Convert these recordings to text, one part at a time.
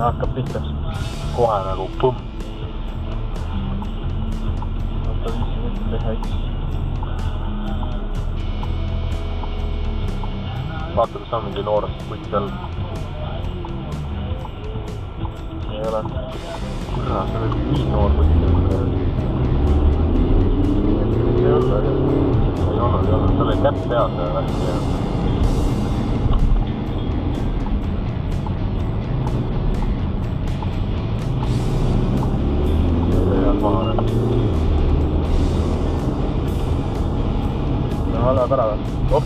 ja hakkab pihta. Kohe nagu põmm. Võtta 5 minutit teha üks. Vaata, kus on mingi noorest putt seal. Ei ole. Kurra, seal oli nii noor putt. Ei olnud. Seal oli kätt peas ja läks. Läheb ära või? Op,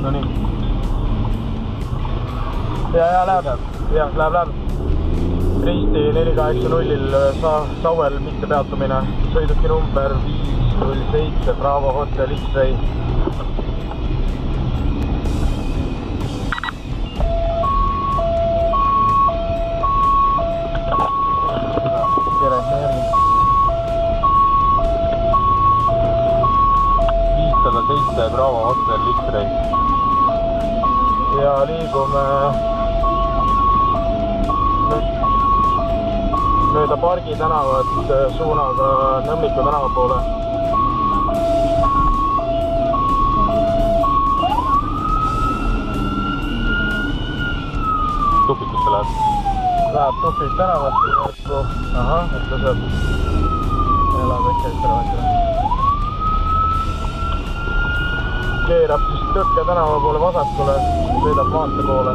no nii. Ja läheb. Läheb. Risti 480-il Sauel mitte peatumine. Sõiduki number 507 Bravo Hotel X-Ray. Tere, järgi. 507 Bravo Hotel X-Ray. Ja liigume mööda Pargi tänavat suunaga Nõmmiku tänava poole. Tupikusse läheb? Läheb Tupik tänavat. Ahah, et ta saab. Elab äkki tänavat. Keerab siis Tõkke tänava poole vasakule, sõidab maantee poole.